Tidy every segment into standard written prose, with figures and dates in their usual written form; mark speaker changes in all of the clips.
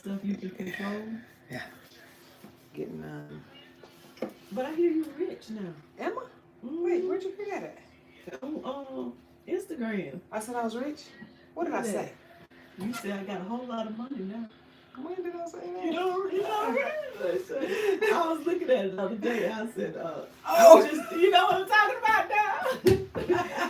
Speaker 1: stuff you can control.
Speaker 2: Yeah. Getting
Speaker 1: But I hear you rich now.
Speaker 2: Emma? Wait, where'd you hear that at?
Speaker 1: On Instagram.
Speaker 2: I said I was rich? What did I say?
Speaker 1: You said I got a whole lot of money now.
Speaker 2: When did I say that?
Speaker 1: You know I was looking at it the other day. I said, just, you know what I'm talking about now?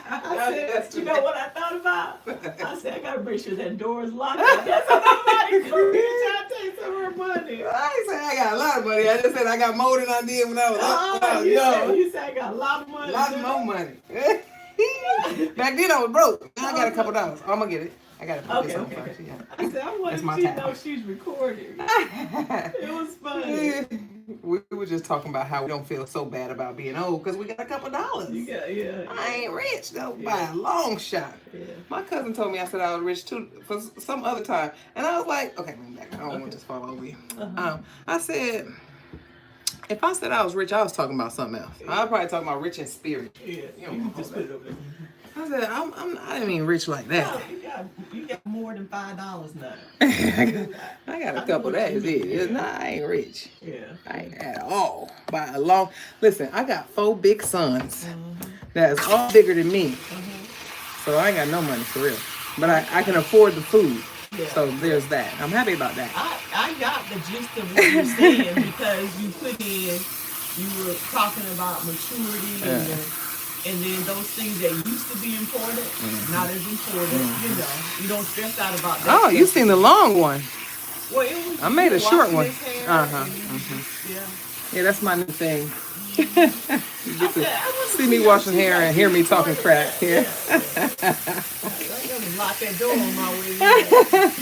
Speaker 1: I said, you know what I thought about? I said, I got to make sure that door is locked. That's how nobody can reach out and take some of her money.
Speaker 2: I ain't saying I got a lot of money. I just said I got more than I did when I was young.
Speaker 1: You said I got a lot of money.
Speaker 2: A lot more money. Back then I was broke. Now I got a couple dollars. I'm going to get it. I got to put this on first. Yeah.
Speaker 1: I said, I wanted you to know she's recording. It was funny.
Speaker 2: We were just talking about how we don't feel so bad about being old because we got a couple dollars. I ain't rich though, by a long shot. Yeah. My cousin told me I said I was rich too for some other time. And I was like, okay, I don't want this to fall over you. I said, if I said I was rich, I was talking about something else. I was probably talking about rich in spirit.
Speaker 1: Yeah, you just put it over there.
Speaker 2: I said, I didn't mean rich like that.
Speaker 1: No, you got more than $5 now.
Speaker 2: I got a couple, that is it. I ain't rich.
Speaker 1: Yeah.
Speaker 2: I ain't at all. By a long, listen, I got 4 big sons that's all bigger than me. So I ain't got no money for real. But I can afford the food. Yeah. So there's that. I'm happy about that.
Speaker 1: I got the gist of what you're saying because you put in, you were talking about maturity and then those things that used to be important, not as important. You know, you don't stress out about that.
Speaker 2: Oh, you seen the long one.
Speaker 1: Well, it was,
Speaker 2: I made a short one.
Speaker 1: Yeah.
Speaker 2: Yeah, that's my new thing. You get to see me washing hair and hear me talking crap here.
Speaker 1: I'm gonna lock that door on my way in.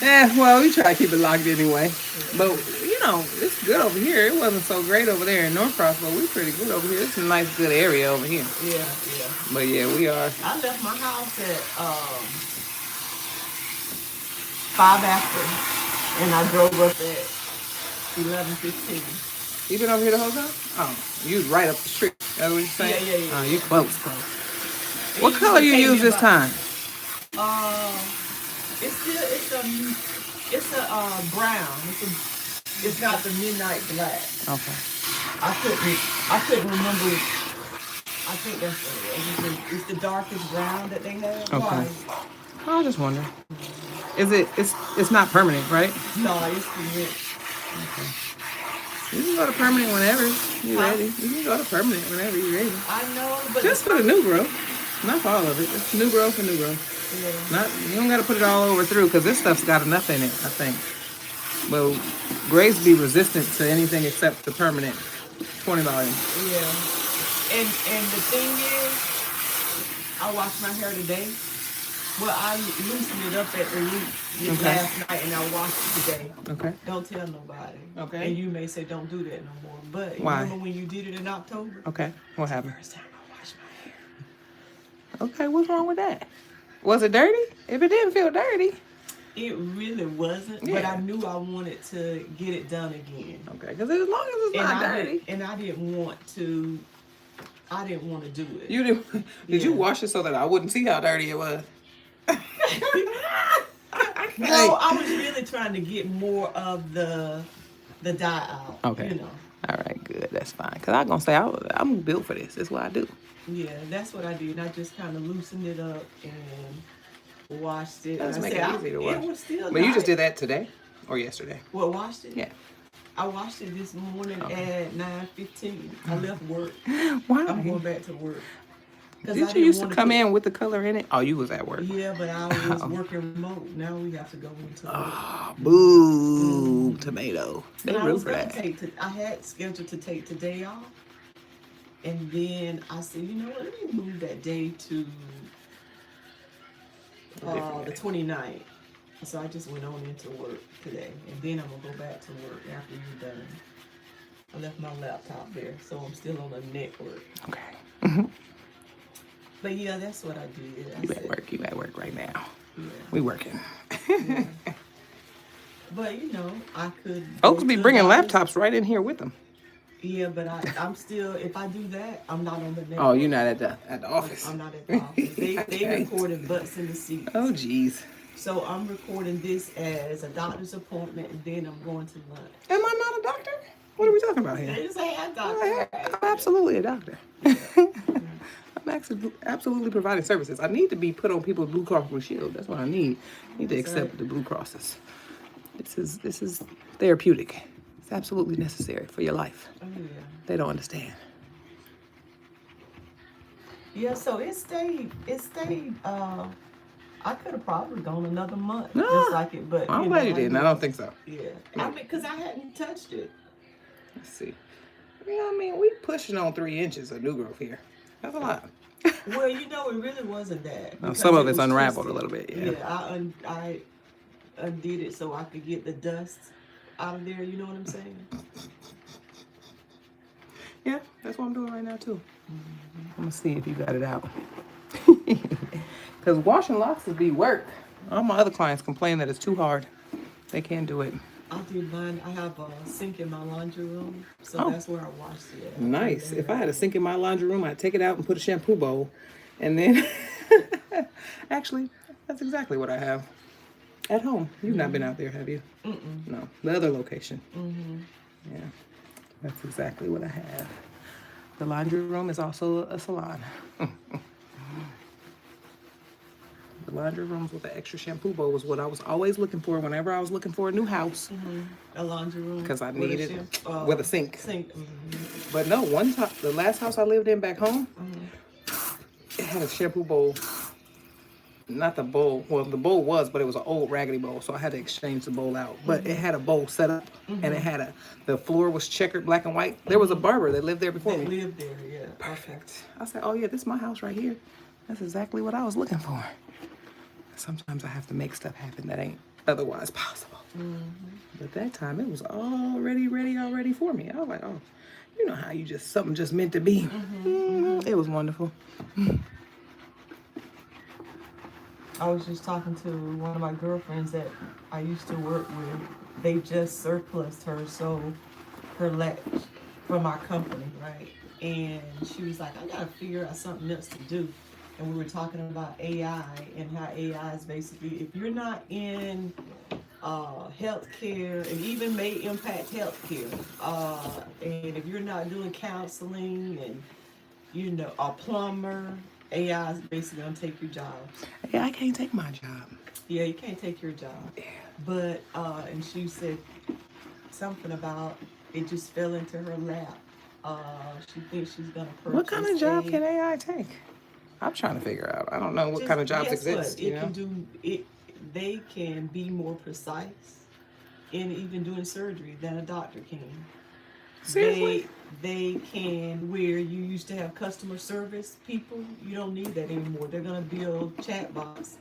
Speaker 2: Yeah, well, we try to keep it locked anyway. But, you know, it's good over here. It wasn't so great over there in Norcross, but we're pretty good over here. It's a nice, good area over here.
Speaker 1: Yeah.
Speaker 2: But, yeah, we are.
Speaker 1: I left my house at 5 after, and I drove up at 11:15.
Speaker 2: You been over here the whole time? Oh, you was right up the street. That's what you're saying?
Speaker 1: Yeah.
Speaker 2: Oh, you close. What color you use this time?
Speaker 1: It's a brown. It's not the midnight black.
Speaker 2: Okay.
Speaker 1: I couldn't remember. I think that's what it is. It's the darkest brown that they have.
Speaker 2: Okay.
Speaker 1: Why?
Speaker 2: I was just wondering. It's not permanent, right?
Speaker 1: No, it's permanent.
Speaker 2: Okay. You can go to permanent whenever you're ready. You can go to permanent whenever you're ready.
Speaker 1: I know, but
Speaker 2: just for the new growth. Not for all of it. It's new growth and new growth. Yeah. You don't got to put it all over through because this stuff's got enough in it, I think. Well, grays be resistant to anything except the permanent 20 volume.
Speaker 1: Yeah. And the thing is, I washed my hair today. Well, I loosened it up at the root last night and I washed it today. Okay. Don't tell nobody. Okay. And you may say don't do that no more. But
Speaker 2: why?
Speaker 1: Remember when you did it in October?
Speaker 2: Okay. What happened?
Speaker 1: First time I washed my hair.
Speaker 2: Okay, what's wrong with that? Was it dirty? If it didn't feel dirty.
Speaker 1: It really wasn't, but I knew I wanted to get it done again.
Speaker 2: Okay, because as long as it's not dirty.
Speaker 1: I didn't want to do it.
Speaker 2: You didn't? Did you wash it so that I wouldn't see how dirty it was?
Speaker 1: No, I was really trying to get more of the dye out.
Speaker 2: Okay.
Speaker 1: You know.
Speaker 2: All right, good. That's fine. Because I was going to say, I'm built for this. That's what I do.
Speaker 1: Yeah, that's what I did. I just kind of loosened it up and washed it.
Speaker 2: Let's make it easy to wash.
Speaker 1: It was still
Speaker 2: But you just did that today or yesterday?
Speaker 1: What, washed it?
Speaker 2: Yeah.
Speaker 1: I washed it this morning at 9:15. I left work.
Speaker 2: Why?
Speaker 1: I'm going back to work.
Speaker 2: Did you used to come in with the color in it? Oh, you was at work.
Speaker 1: Yeah, but I was working remote. Now we have to go into work.
Speaker 2: Oh, boo, tomato. They rude for that.
Speaker 1: I had scheduled to take today off. And then I said, you know what, let me move that day to the 29th. So I just went on into work today. And then I'm going to go back to work after you're done. I left my laptop there, so I'm still on the network.
Speaker 2: Okay.
Speaker 1: But yeah, that's what I did.
Speaker 2: You at work right now.
Speaker 1: Yeah.
Speaker 2: We working.
Speaker 1: Yeah. But you know, I could.
Speaker 2: Folks be bringing laptops right in here with them.
Speaker 1: Yeah, but I'm still. If I do that, I'm not on the network.
Speaker 2: Oh, you're not at the office.
Speaker 1: I'm not at the office. They recorded butts in the seats.
Speaker 2: Oh, jeez.
Speaker 1: So I'm recording this as a doctor's appointment, and then I'm going to lunch.
Speaker 2: Am I not a doctor? What are we talking about here?
Speaker 1: You say I'm a doctor.
Speaker 2: I'm absolutely a doctor. I'm absolutely providing services. I need to be put on people's Blue Cross Blue Shield. That's what I need. I need to accept the Blue Crosses. This is therapeutic. It's absolutely necessary for your life.
Speaker 1: Oh, yeah.
Speaker 2: They don't understand.
Speaker 1: Yeah, so it stayed, I could have probably gone another month,
Speaker 2: No,
Speaker 1: just like it, but
Speaker 2: I'm glad you didn't. I don't think so.
Speaker 1: Yeah. I mean, because I hadn't touched it.
Speaker 2: Let's see. Yeah, I mean, we pushing on 3 inches of new growth here. That's a lot.
Speaker 1: Well, you know, it really wasn't that.
Speaker 2: No, some of it's unraveled a little bit, yeah.
Speaker 1: Yeah, I undid it so I could get the dust out of there, you know what I'm saying?
Speaker 2: Yeah, that's what I'm doing right now, too. I'm going to see if you got it out. Because washing locks would be work. All my other clients complain that it's too hard. They can't do it.
Speaker 1: I did mine. I have a sink in my laundry room, so that's where I washed it.
Speaker 2: Nice. If I had a sink in my laundry room, I'd take it out and put a shampoo bowl. And then, actually, that's exactly what I have at home. You've not been out there, have you?
Speaker 1: Mm-mm.
Speaker 2: No, the other location.
Speaker 1: Mm-hmm.
Speaker 2: Yeah, that's exactly what I have. The laundry room is also a salon. The laundry rooms with the extra shampoo bowl was what I was always looking for whenever I was looking for a new house.
Speaker 1: Mm-hmm. A laundry room.
Speaker 2: Because I needed it with a sink.
Speaker 1: Mm-hmm.
Speaker 2: But no, one time, the last house I lived in back home, it had a shampoo bowl. Not the bowl. Well, the bowl was, but it was an old raggedy bowl, so I had to exchange the bowl out. But it had a bowl set up, and it had the floor was checkered black and white. There was a barber that lived there before me.
Speaker 1: Lived there, yeah.
Speaker 2: Perfect. I said, oh yeah, this is my house right here. That's exactly what I was looking for. Sometimes I have to make stuff happen that ain't otherwise possible. But that time it was already ready for me. I was like, oh, you know how you just, something just meant to be. It was wonderful.
Speaker 1: I was just talking to one of my girlfriends that I used to work with. They just surplused her, so her from our company, right? And she was like, I gotta figure out something else to do. And we were talking about AI and how AI is basically, if you're not in healthcare and even may impact healthcare, and if you're not doing counseling and, you know, a plumber, AI is basically gonna take your jobs.
Speaker 2: Yeah, I can't take my job.
Speaker 1: Yeah, you can't take your job.
Speaker 2: Yeah.
Speaker 1: But, and she said something about it just fell into her lap. She thinks she's gonna purchase.
Speaker 2: What kind of job can AI take? I'm trying to figure out. I don't know what kind of jobs exist.
Speaker 1: It can do it. They can be more precise in even doing surgery than a doctor can.
Speaker 2: Seriously?
Speaker 1: They can, where you used to have customer service people, you don't need that anymore. They're gonna build chatbots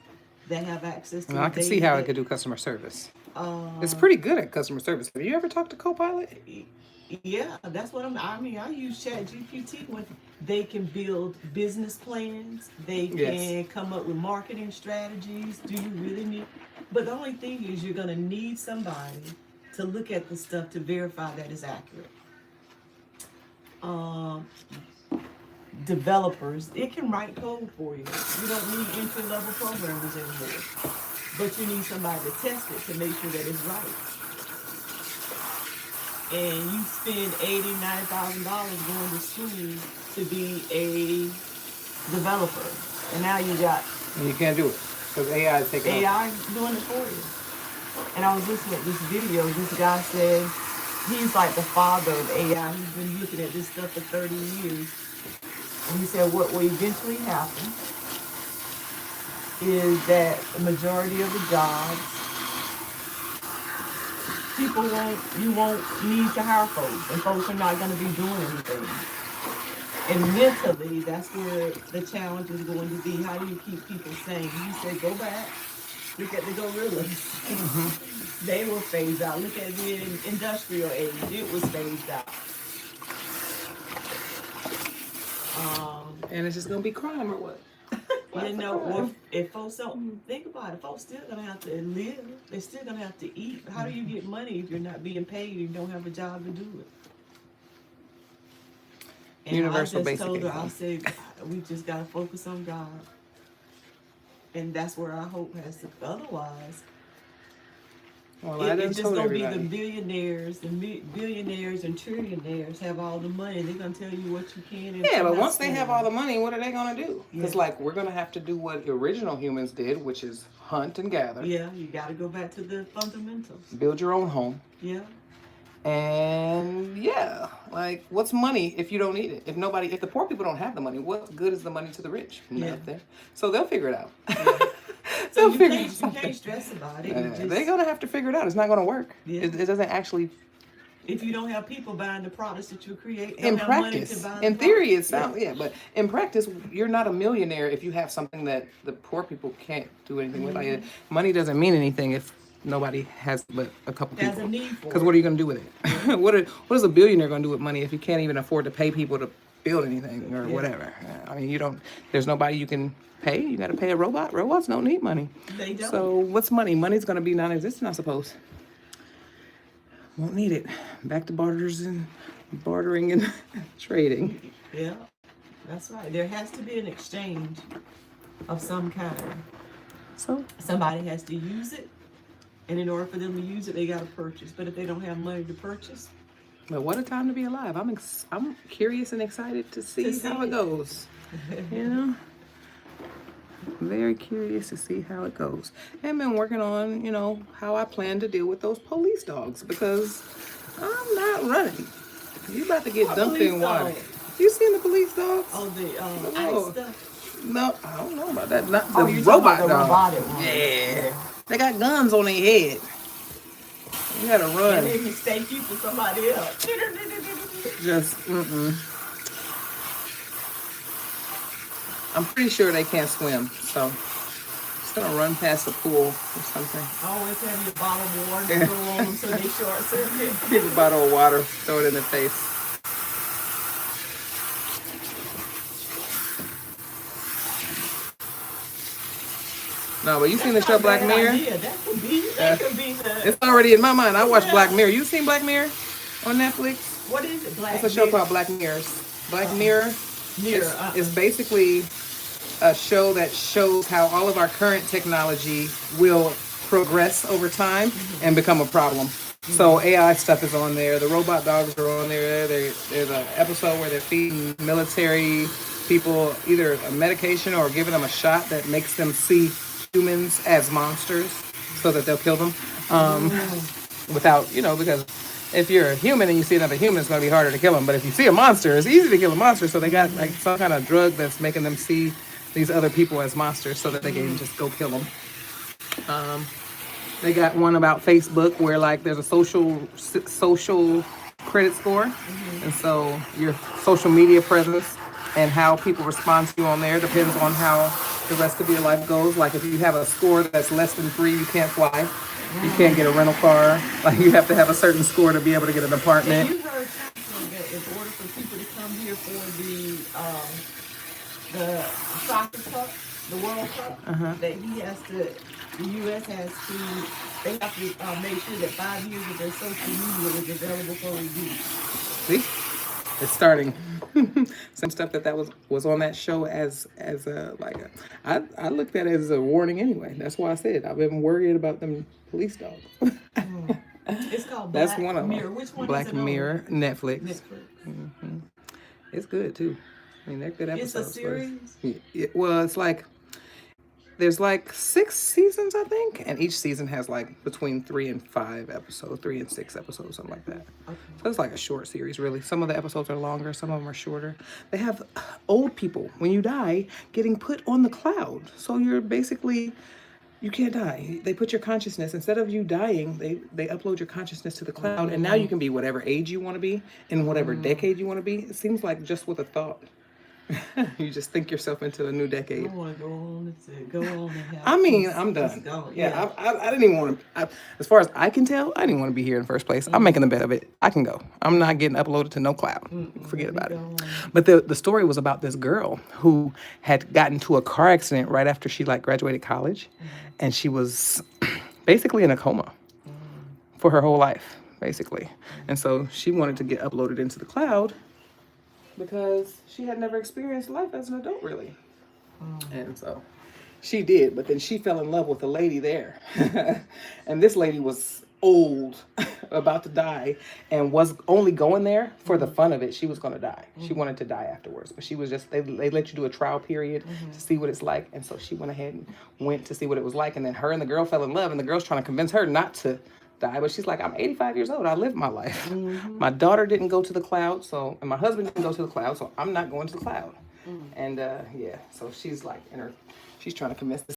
Speaker 1: that have access to.
Speaker 2: Well, I can see how it could do customer service. It's pretty good at customer service. Have you ever talked to Copilot?
Speaker 1: Yeah, that's what I mean, I use ChatGPT when they can build business plans. They can come up with marketing strategies. Do you really need? But the only thing is you're going to need somebody to look at the stuff to verify that it's accurate. Developers, it can write code for you. You don't need entry-level programmers anymore. But you need somebody to test it to make sure that it's right. And you spend $80,000, $90,000 going to school to be a developer, and now you got.
Speaker 2: And you can't do it because AI is taking
Speaker 1: AI doing it for you. And I was listening to this video. This guy said he's like the father of AI. He's been looking at this stuff for 30 years, and he said what will eventually happen is that the majority of the jobs. You won't need to hire folks, and folks are not going to be doing anything. And mentally, that's where the challenge is going to be. How do you keep people sane? He said, go back, look at the gorillas. They were phased out. Look at the industrial age. It was phased out.
Speaker 2: And it's just going to be crime or what?
Speaker 1: You know, if folks don't think about it, folks still gonna have to live. They're still gonna have to eat. How do you get money if you're not being paid and you don't have a job to do it? And
Speaker 2: Universal
Speaker 1: I just
Speaker 2: basic
Speaker 1: told her,
Speaker 2: income.
Speaker 1: I said, we just gotta focus on God. And that's where our hope has to. Otherwise,
Speaker 2: well,
Speaker 1: it's just gonna be the billionaires and trillionaires have all the money. They're gonna tell you what you can. And
Speaker 2: yeah, but once they have all the money, what are they gonna do? Because like we're gonna have to do what original humans did, which is hunt and gather.
Speaker 1: Yeah, you got to go back to the fundamentals.
Speaker 2: Build your own home.
Speaker 1: Yeah.
Speaker 2: And yeah, like what's money if you don't need it? If the poor people don't have the money, what good is the money to the rich? Nothing. So they'll figure it out. Yeah.
Speaker 1: So you can't stress about it.
Speaker 2: They're gonna have to figure it out. It's not gonna work.
Speaker 1: Yeah.
Speaker 2: It doesn't actually.
Speaker 1: If you don't have people buying the products that you create,
Speaker 2: in practice, in theory, it sounds but in practice, you're not a millionaire if you have something that the poor people can't do anything with. Like, money doesn't mean anything if nobody has but a couple people.
Speaker 1: There's a need for it.
Speaker 2: Because what are you gonna do with it? what is a billionaire gonna do with money if you can't even afford to pay people to build anything or whatever? I mean, there's nobody you can pay. You got to pay a robot. Robots don't need money.
Speaker 1: They don't.
Speaker 2: So what's money? Money's gonna be non-existent, I suppose. Won't need it. Back to bartering and trading.
Speaker 1: Yeah, that's right. There has to be an exchange of some kind.
Speaker 2: So
Speaker 1: somebody has to use it, and in order for them to use it, they got to purchase. But if they don't have money to purchase,
Speaker 2: but what a time to be alive! I'm curious and excited to see how it goes. You know. Very curious to see how it goes. And been working on, how I plan to deal with those police dogs because I'm not running. You about to get dunked in water. You seen the police dogs?
Speaker 1: Oh, the ice stuff?
Speaker 2: No, I don't know about that. Not the robot dogs. Yeah. They got guns on their head. You gotta run.
Speaker 1: And they mistake you for somebody else.
Speaker 2: Just, I'm pretty sure they can't swim, so just gonna run past the pool or something.
Speaker 1: Always have your bottle of water to throw on them so they short circuit.
Speaker 2: Keep a bottle of water, throw it in their face. No, but you seen the show Black Mirror?
Speaker 1: Yeah, that could be the.
Speaker 2: It's already in my mind. I watched Black Mirror. You seen Black Mirror on Netflix?
Speaker 1: What is it?
Speaker 2: It's a show called Black Mirrors. Black Mirror. It's basically a show that shows how all of our current technology will progress over time and become a problem. So AI stuff is on there. The robot dogs are on there. There's an episode where they're feeding military people either a medication or giving them a shot that makes them see humans as monsters so that they'll kill them without, because if you're a human and you see another human, it's going to be harder to kill them. But if you see a monster, it's easy to kill a monster. So they got like some kind of drug that's making them see these other people as monsters so that they can just go kill them. They got one about Facebook where like there's a social credit score. And so your social media presence and how people respond to you on there depends on how the rest of your life goes. Like if you have a score that's less than 3, you can't fly. You can't get a rental car. Like you have to have a certain score to be able to get an apartment.
Speaker 1: And you heard that in order for people to come here for the soccer cup, the World Cup, that the U.S. has to, they have to make sure that 5 years of their social media is available for review.
Speaker 2: See? It's starting. Some stuff that was on that show as I looked at it as a warning anyway. That's why I said I've been worried about them police dogs.
Speaker 1: It's called Black
Speaker 2: That's one of them.
Speaker 1: Mirror. Which one
Speaker 2: Black
Speaker 1: is it
Speaker 2: Mirror,
Speaker 1: on?
Speaker 2: Netflix. It's good too. I mean, they're good episodes.
Speaker 1: It's a series?
Speaker 2: Well, it's like there's like 6 seasons, I think, and each season has like between 3 and 5 episodes, 3 and 6 episodes, something like that. Okay. So it's like a short series, really. Some of the episodes are longer, some of them are shorter. They have old people, when you die, getting put on the cloud. So you're basically, you can't die. They put your consciousness, instead of you dying, they upload your consciousness to the cloud, and now you can be whatever age you want to be, in whatever decade you want to be. It seems like just with a thought. You just think yourself into a new decade.
Speaker 1: I want to go on and have
Speaker 2: I mean, I'm done. Yeah, I didn't even want to. As far as I can tell, I didn't want to be here in the first place. I'm making the bet of it. I can go. I'm not getting uploaded to no cloud. Forget about it. But the story was about this girl who had gotten into a car accident right after she graduated college, and she was basically in a coma for her whole life, basically. And so she wanted to get uploaded into the cloud, because she had never experienced life as an adult, really. And so She did, but then she fell in love with a lady there. And this lady was old, about to die, and was only going there for the fun of it. She was going to die. She wanted to die afterwards, but she was just, they let you do a trial period to see what it's like. And so she went ahead and went to see what it was like. And then her and the girl fell in love, and the girl's trying to convince her not to die. But she's like, I'm 85 years old. I lived my life. My daughter didn't go to the cloud, and my husband didn't go to the cloud, so I'm not going to the cloud. And yeah, so she's like, she's trying to convince this